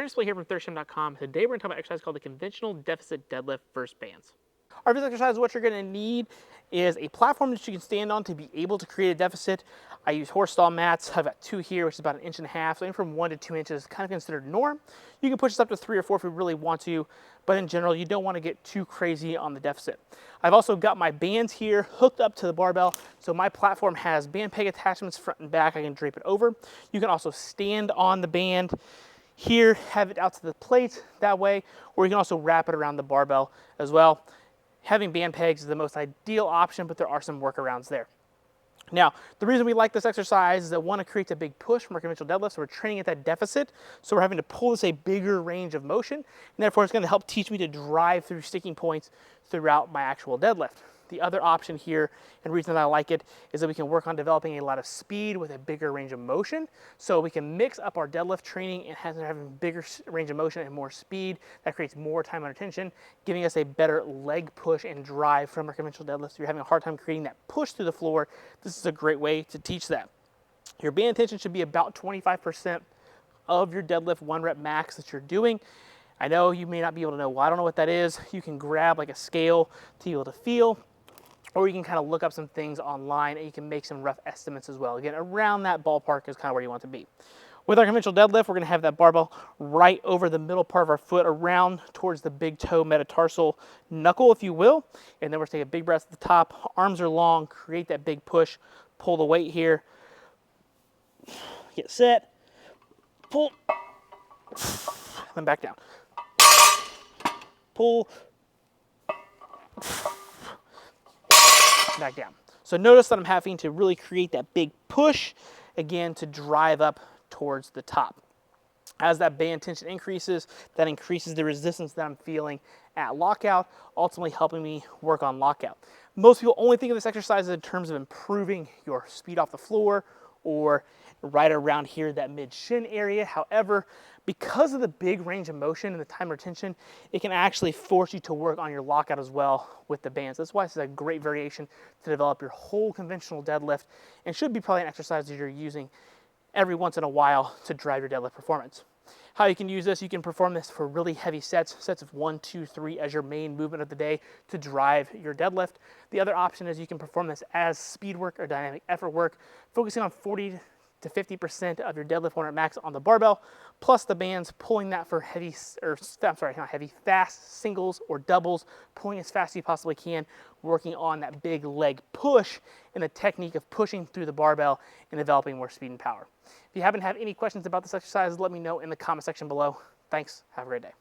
Brandon Splay here from ThirstGym.com. Today we're going to talk about an exercise called the Conventional Deficit Deadlift versus bands. Our first exercise, what you're going to need is a platform that you can stand on to be able to create a deficit. I use horse stall mats. I've got 2 here, which is about 1.5 inches, so anywhere from 1 to 2 inches is kind of considered norm. You can push this up to 3 or 4 if you really want to, but in general, you don't want to get too crazy on the deficit. I've also got my bands here hooked up to the barbell, so my platform has band peg attachments front and back. I can drape it over. You can also stand on the band here, have it out to the plate that way, or you can also wrap it around the barbell as well. Having band pegs is the most ideal option, but there are some workarounds there. Now, the reason we like this exercise is that one, it creates a big push from our conventional deadlift, so we're training at that deficit, so we're having to pull this a bigger range of motion, and therefore it's going to help teach me to drive through sticking points throughout my actual deadlift. The other option here, and the reason that I like it, is that we can work on developing a lot of speed with a bigger range of motion. So we can mix up our deadlift training and having bigger range of motion and more speed. That creates more time under tension, giving us a better leg push and drive from our conventional deadlift. So you're having a hard time creating that push through the floor. This is a great way to teach that. Your band tension should be about 25% of your deadlift 1 rep max that you're doing. I know you may not be able to know, well, I don't know what that is. You can grab like a scale to be able to feel, or you can kind of look up some things online and you can make some rough estimates as well. Again, around that ballpark is kind of where you want to be. With our conventional deadlift, we're going to have that barbell right over the middle part of our foot, around towards the big toe metatarsal knuckle, if you will. And then we're going to take a big breath at the top. Arms are long, create that big push, pull the weight here. Get set, pull, then back down. Pull, back down. So notice that I'm having to really create that big push, again, to drive up towards the top. As that band tension increases, that increases the resistance that I'm feeling at lockout, ultimately helping me work on lockout. Most people only think of this exercise in terms of improving your speed off the floor or right around here, that mid-shin area. However, because of the big range of motion and the time retention, it can actually force you to work on your lockout as well with the bands. That's why this is a great variation to develop your whole conventional deadlift, and should be probably an exercise that you're using every once in a while to drive your deadlift performance. How you can use this, you can perform this for really heavy sets of 1, 2, 3 as your main movement of the day to drive your deadlift. The other option is you can perform this as speed work or dynamic effort work, focusing on 40 to 50% of your deadlift 1 rep max on the barbell, plus the bands, pulling that for fast singles or doubles, pulling as fast as you possibly can, working on that big leg push and the technique of pushing through the barbell and developing more speed and power. If you happen to have any questions about this exercise, let me know in the comment section below. Thanks, have a great day.